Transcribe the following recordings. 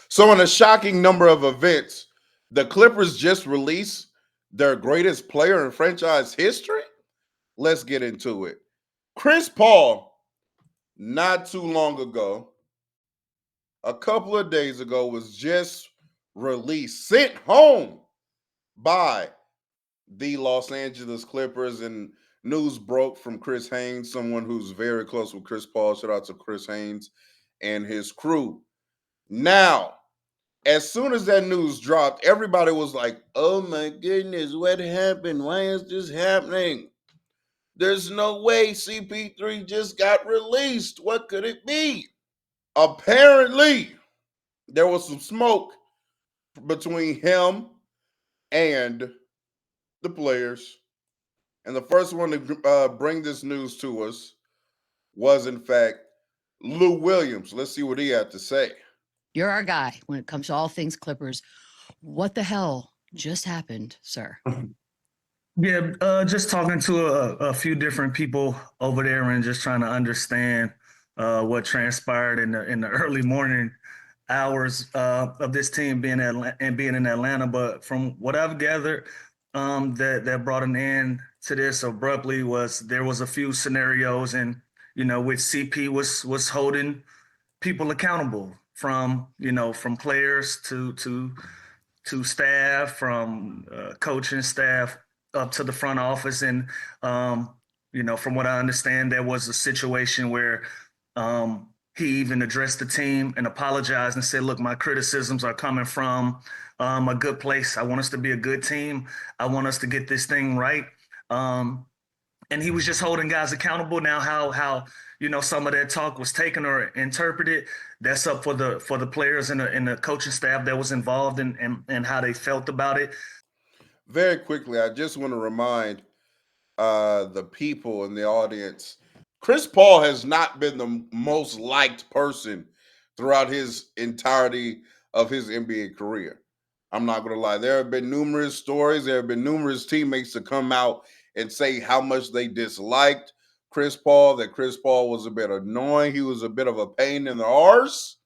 So, in a shocking number of events, the Clippers just released their greatest player in franchise history. Let's get into it. Chris Paul, not too long ago, a couple of days ago, was just released, sent home by the Los Angeles Clippers, and news broke from Chris Haynes, someone who's very close with Chris Paul. Shout out to Chris Haynes and his crew. Now, as soon as that news dropped, everybody was like, oh my goodness, what happened? Why is this happening? There's no way CP3 just got released. What could it be? Apparently, there was some smoke between him and the players. And the first one to bring this news to us was, in fact, Lou Williams. Let's see what he had to say. You're our guy when it comes to all things Clippers. What the hell just happened, sir? Yeah, just talking to a few different people over there and just trying to understand what transpired in the early morning hours of this team being in Atlanta. But from what I've gathered, that brought an end to this abruptly was there was a few scenarios, and which CP was holding people accountable from players to staff, from coaching staff up to the front office. And from what I understand, there was a situation where he even addressed the team and apologized and said, look, my criticisms are coming from a good place. I want us to be a good team. I want us to get this thing right. And he was just holding guys accountable. Now how some of that talk was taken or interpreted, that's up for the players and the coaching staff that was involved and how they felt about it. Very quickly, I just want to remind the people in the audience, Chris Paul has not been the most liked person throughout his entirety of his NBA career. I'm not going to lie. There have been numerous stories. There have been numerous teammates to come out and say how much they disliked Chris Paul, that Chris Paul was a bit annoying. He was a bit of a pain in the arse.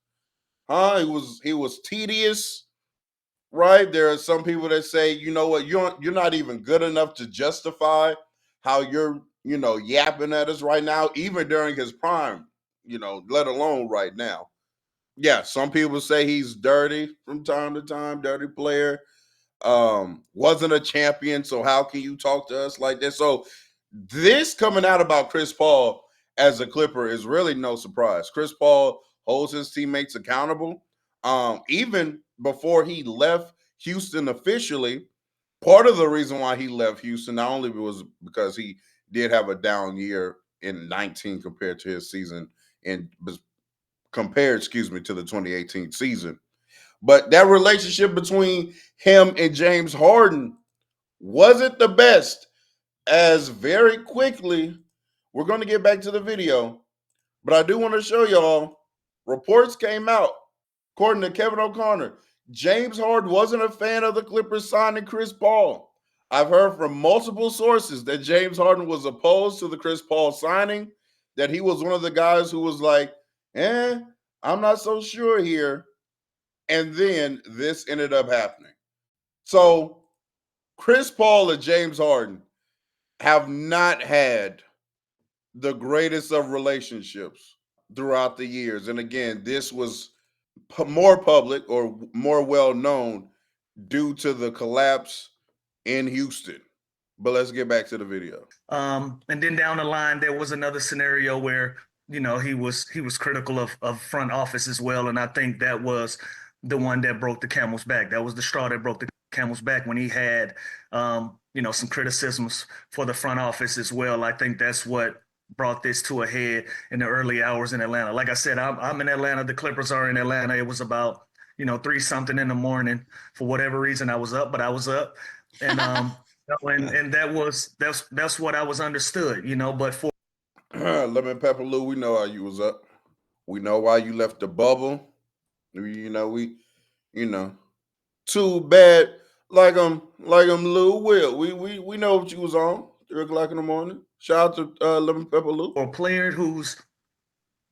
He was tedious, right? There are some people that say, you know what, you're not even good enough to justify how you're, yapping at us right now, even during his prime, let alone right now. Yeah, some people say he's dirty from time to time, dirty player. Wasn't a champion, so how can you talk to us like this? So this coming out about Chris Paul as a Clipper is really no surprise. Chris Paul holds his teammates accountable. Even before he left Houston officially, part of the reason why he left Houston not only was because he did have a down year in 19 compared to his season to the 2018 season. But that relationship between him and James Harden wasn't the best, as very quickly, we're going to get back to the video, but I do want to show y'all, reports came out, according to Kevin O'Connor, James Harden wasn't a fan of the Clippers signing Chris Paul. I've heard from multiple sources that James Harden was opposed to the Chris Paul signing, that he was one of the guys who was like, I'm not so sure here. And then this ended up happening. So Chris Paul and James Harden have not had the greatest of relationships throughout the years. And again, this was more public or more well known due to the collapse in Houston. But let's get back to the video. And then down the line, there was another scenario where, he was critical of front office as well. And I think that was the one that broke the camel's back. That was the straw that broke the camel's back when he had, some criticisms for the front office as well. I think that's what brought this to a head in the early hours in Atlanta. Like I said, I'm in Atlanta. The Clippers are in Atlanta. It was about, 3-something in the morning. For whatever reason, I was up, but I was up. And and that's what I was understood, but for Lemon Pepper Lou, we know how you was up. We know why you left the bubble. Too bad. Like Lou Will. We know what you was on 3:00 in the morning. Shout out to Lemon Pepper Lou. For a player who's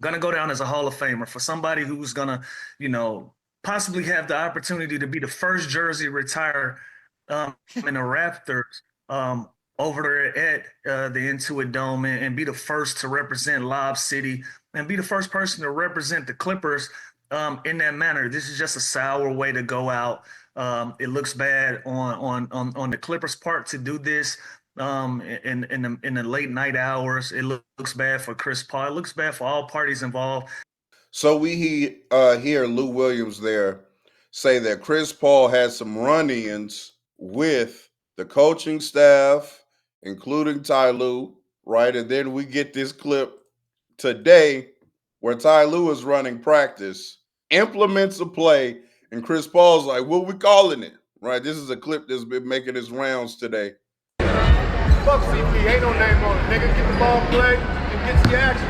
gonna go down as a Hall of Famer, for somebody who's gonna, possibly have the opportunity to be the first jersey retired in the Raptors um, over there at the Intuit Dome and be the first to represent Lob City and be the first person to represent the Clippers in that manner. This is just a sour way to go out. It looks bad on the Clippers' part to do this in the late night hours. It looks bad for Chris Paul. It looks bad for all parties involved. So we hear Lou Williams there say that Chris Paul had some run-ins with the coaching staff, including Ty Lue, right? And then we get this clip today where Ty Lue is running practice, implements a play, and Chris Paul's like, "What we calling it?" Right? This is a clip that's been making its rounds today. Fuck CP, ain't no name on it, nigga. Get the ball play and get the action.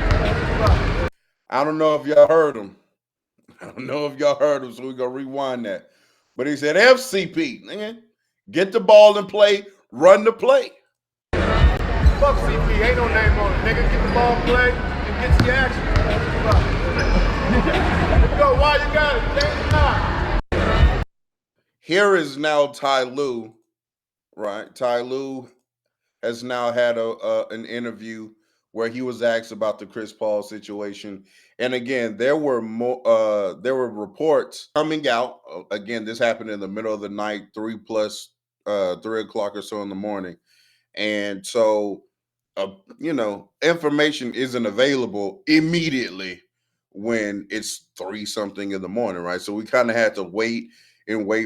I don't know if y'all heard him. So we're gonna rewind that. But he said, FCP, nigga, get the ball and play, run the play. Fuck CP, ain't no name on it, nigga. Get the ball play and get the action. Yo, why you got it? Change not. Here is now Ty Lue, right? Ty Lue has now had an interview where he was asked about the Chris Paul situation, and again, there were reports coming out. Again, this happened in the middle of the night, 3 o'clock or so in the morning, and so information isn't available immediately when it's 3 something in the morning, right? So we kind of had to wait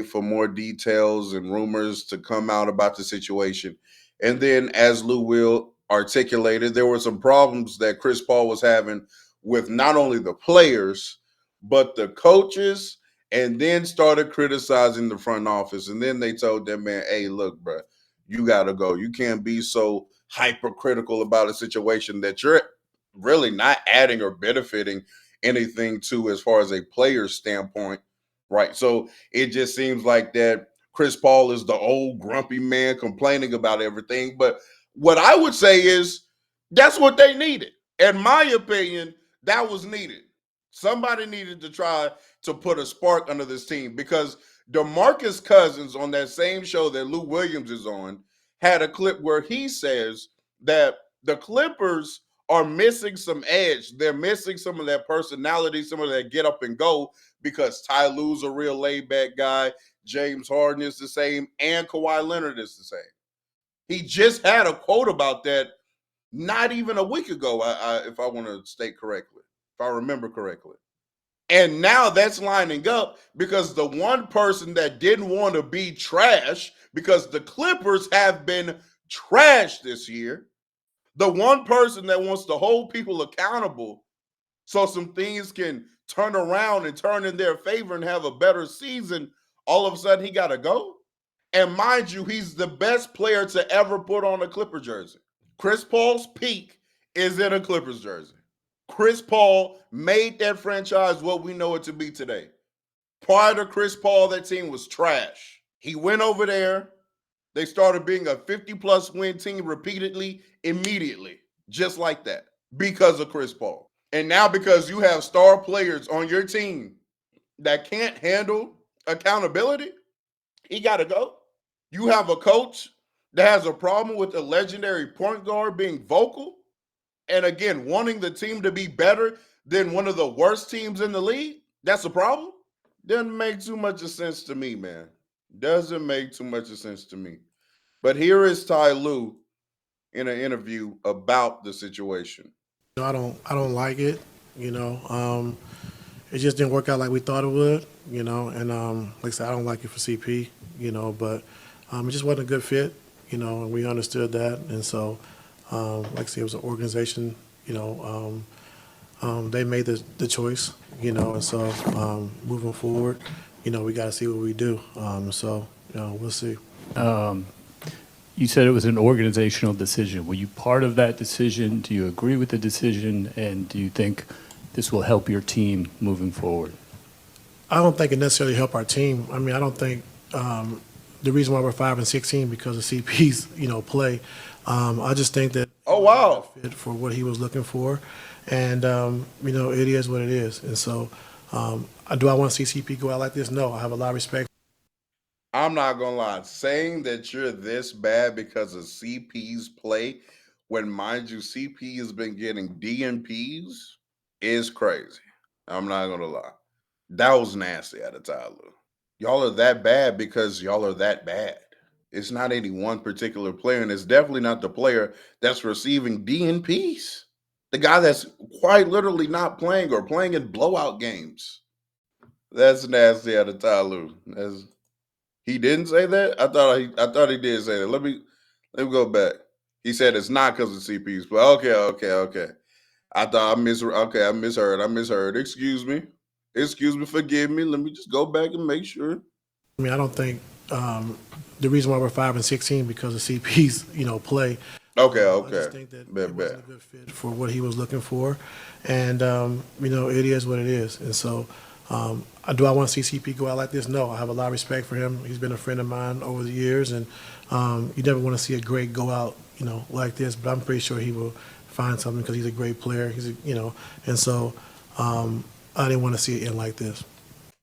for more details and rumors to come out about the situation. And then, as Lou Will articulated, there were some problems that Chris Paul was having with not only the players, but the coaches, and then started criticizing the front office. And then they told them, man, hey, look, bro, you got to go. You can't be so hypercritical about a situation that you're really not adding or benefiting anything to as far as a player's standpoint, right? So it just seems like that Chris Paul is the old grumpy man complaining about everything. But what I would say is that's what they needed. In my opinion, that was needed. Somebody needed to try to put a spark under this team, because DeMarcus Cousins on that same show that Lou Williams is on had a clip where he says that the Clippers are missing some edge. They're missing some of that personality, some of that get up and go, because Ty Lue's a real laid back guy. James Harden is the same, and Kawhi Leonard is the same. He just had a quote about that not even a week ago, if I want to state correctly, if I remember correctly. And now that's lining up because the one person that didn't want to be trash, because the Clippers have been trash this year, the one person that wants to hold people accountable so some things can turn around and turn in their favor and have a better season, all of a sudden he got to go. And mind you, he's the best player to ever put on a Clipper jersey. Chris Paul's peak is in a Clippers jersey. Chris Paul made that franchise what we know it to be today. Prior to Chris Paul, that team was trash. He went over there. They started being a 50-plus win team repeatedly, immediately, just like that, because of Chris Paul. And now because you have star players on your team that can't handle accountability, he got to go. You have a coach that has a problem with a legendary point guard being vocal and, again, wanting the team to be better than one of the worst teams in the league. That's a problem. Doesn't make too much of sense to me, man. Doesn't make too much of sense to me. But here is Ty Lue in an interview about the situation. I don't like it. It just didn't work out like we thought it would. And like I said, I don't like it for CP. But it just wasn't a good fit. And we understood that. And so, like I said, it was an organization. They made the choice. And so moving forward, we got to see what we do. So we'll see. You said it was an organizational decision. Were you part of that decision? Do you agree with the decision? And do you think this will help your team moving forward? I don't think it necessarily helped our team. I mean, I don't think the reason why we're 5-16 because of CP's play. I just think that fit for what he was looking for, and it is what it is. And so Do I want to see CP go out like this? No, I have a lot of respect. I'm not gonna lie. Saying that you're this bad because of CP's play, when mind you, CP has been getting DNPs, is crazy. I'm not gonna lie. That was nasty out of Tyler. Y'all are that bad because y'all are that bad. It's not any one particular player, and it's definitely not the player that's receiving DNPs. The guy that's quite literally not playing or playing in blowout games. That's nasty out of Tyler. He didn't say that. I thought he did say that. Let me go back. He said it's not because of CP's, but okay. I misheard. Excuse me. Forgive me. Let me just go back and make sure. I mean, I don't think the reason why we're 5-16 because of CP's play. I just think that it wasn't a good fit for what he was looking for, and it is what it is. And so, do I want to see CP go out like this? No, I have a lot of respect for him. He's been a friend of mine over the years, and you never want to see a great go out, like this. But I'm pretty sure he will find something because he's a great player. And so I didn't want to see it end like this.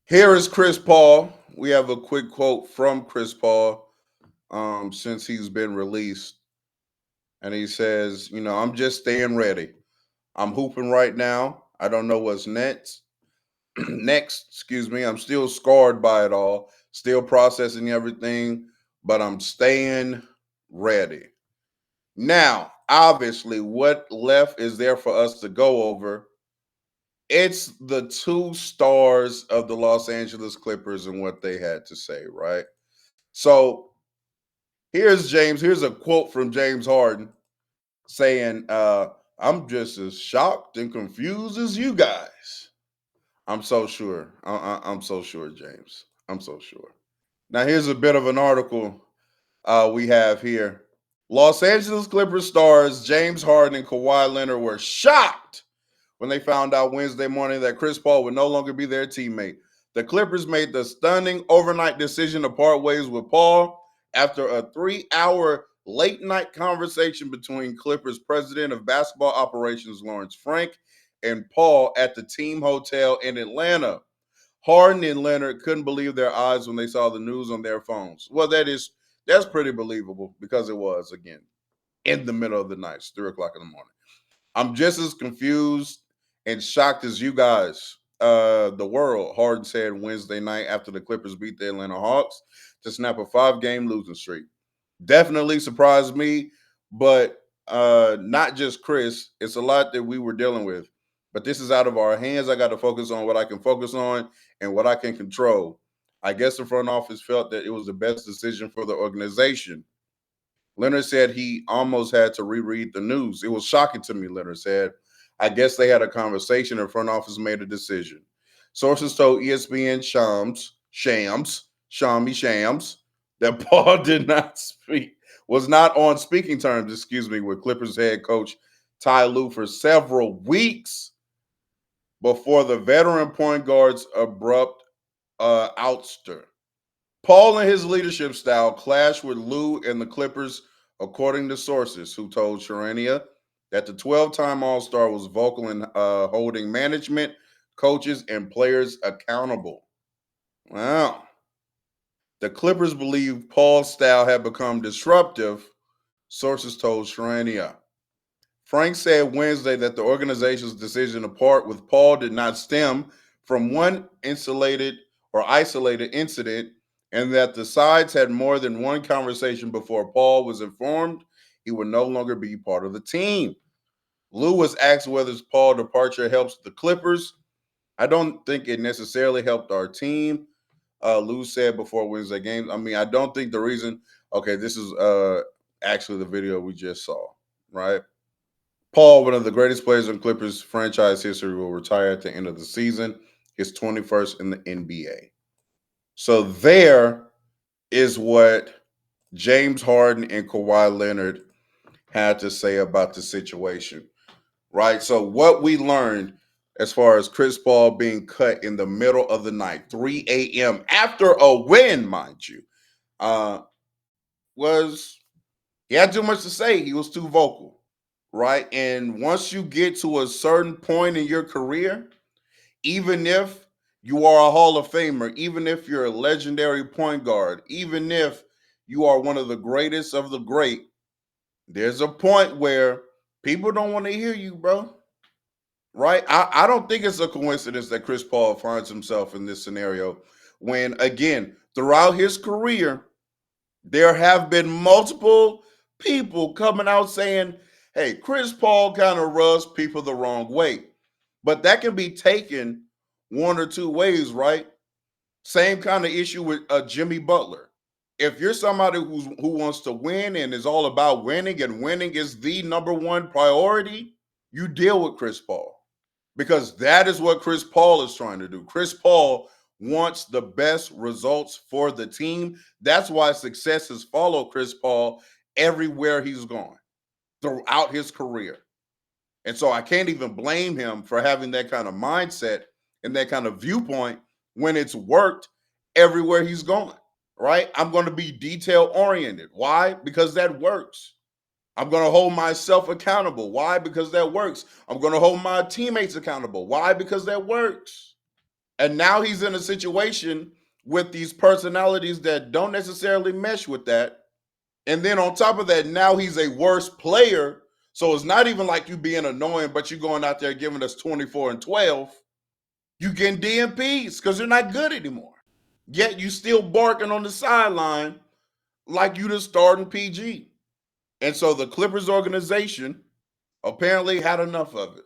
Here is Chris Paul. We have a quick quote from Chris Paul since he's been released. And he says, I'm just staying ready. I'm hooping right now. I don't know what's next. I'm still scarred by it all, still processing everything, but I'm staying ready. Now, obviously, what left is there for us to go over? It's the two stars of the Los Angeles Clippers and what they had to say, right? So here's a quote from James Harden saying, I'm just as shocked and confused as you guys. I'm so sure. I'm so sure, James. I'm so sure. Now, here's a bit of an article we have here. Los Angeles Clippers stars James Harden and Kawhi Leonard were shocked when they found out Wednesday morning that Chris Paul would no longer be their teammate. The Clippers made the stunning overnight decision to part ways with Paul after a 3-hour late-night conversation between Clippers president of basketball operations Lawrence Frank and Paul at the team hotel in Atlanta. Harden and Leonard couldn't believe their eyes when they saw the news on their phones. Well, that's pretty believable because it was, again, in the middle of the night, it's 3 o'clock in the morning. I'm just as confused and shocked as you guys. The world, Harden said Wednesday night after the Clippers beat the Atlanta Hawks to snap a 5-game losing streak. Definitely surprised me, but not just Chris. It's a lot that we were dealing with. But this is out of our hands. I got to focus on what I can focus on and what I can control. I guess the front office felt that it was the best decision for the organization. Leonard said he almost had to reread the news. It was shocking to me, Leonard said. I guess they had a conversation and front office made a decision. Sources told ESPN Shams, that Paul was not on speaking terms, with Clippers head coach Ty Lue for several weeks before the veteran point guard's abrupt ouster. Paul and his leadership style clashed with Lue and the Clippers, according to sources who told Sharania that the 12-time All-Star was vocal in holding management, coaches, and players accountable. Wow. The Clippers believe Paul's style had become disruptive, sources told Sharania. Frank said Wednesday that the organization's decision to part with Paul did not stem from one isolated incident, and that the sides had more than one conversation before Paul was informed he would no longer be part of the team. Lue was asked whether Paul's departure helps the Clippers. I don't think it necessarily helped our team, Lue said before Wednesday games. I mean, I don't think the reason, okay, this is actually the video we just saw, right? Paul, one of the greatest players in Clippers franchise history, will retire at the end of the season, his 21st in the NBA. So there is what James Harden and Kawhi Leonard had to say about the situation, right? So what we learned as far as Chris Paul being cut in the middle of the night, 3 a.m., after a win, mind you, was he had too much to say. He was too vocal, right? And once you get to a certain point in your career, even if You are a Hall of Famer, even if you're a legendary point guard, even if you are one of the greatest of the great. There's a point where people don't want to hear you, bro. Right? I don't think it's a coincidence that Chris Paul finds himself in this scenario when, again, throughout his career, there have been multiple people coming out saying, hey, Chris Paul kind of rubs people the wrong way. But that can be taken one or two ways, right? Same kind of issue with Jimmy Butler. If you're somebody who wants to win and is all about winning, and winning is the number one priority, you deal with Chris Paul because that is what Chris Paul is trying to do. Chris Paul wants the best results for the team. That's why success has followed Chris Paul everywhere he's gone throughout his career. And so I can't even blame him for having that kind of mindset and that kind of viewpoint when it's worked everywhere he's going, right? I'm going to be detail oriented. Why? Because that works. I'm going to hold myself accountable. Why? Because that works. I'm going to hold my teammates accountable. Why? Because that works. And now he's in a situation with these personalities that don't necessarily mesh with that. And then on top of that, now he's a worse player. So it's not even like you being annoying, but you going out there giving us 24 and 12. You getting DMPs because you're not good anymore. Yet you still barking on the sideline like you the starting PG. And so the Clippers organization apparently had enough of it.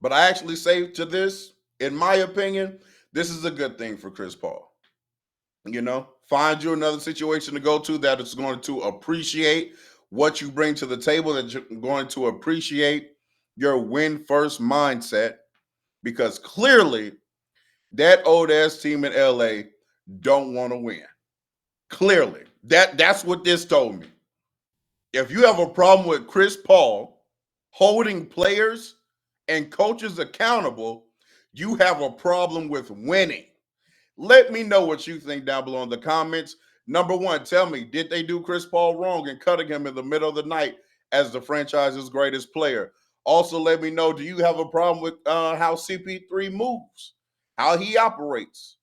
But I actually say to this, in my opinion, this is a good thing for Chris Paul. You know, find you another situation to go to that is going to appreciate what you bring to the table, that you're going to appreciate your win first mindset, because clearly that old ass team in LA don't want to win. Clearly. That's what this told me. If you have a problem with Chris Paul holding players and coaches accountable, you have a problem with winning. Let me know what you think down below in the comments. Number one, tell me, did they do Chris Paul wrong in cutting him in the middle of the night as the franchise's greatest player? Also, let me know, do you have a problem with how CP3 moves, how he operates?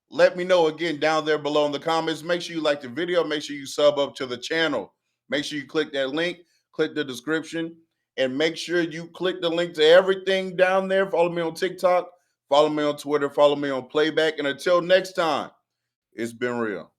Let me know again down there below in the comments. Make sure you like the video. Make sure you sub up to the channel. Make sure you click that link, click the description, and make sure you click the link to everything down there. Follow me on TikTok. Follow me on Twitter. Follow me on Playback. And until next time, it's been real.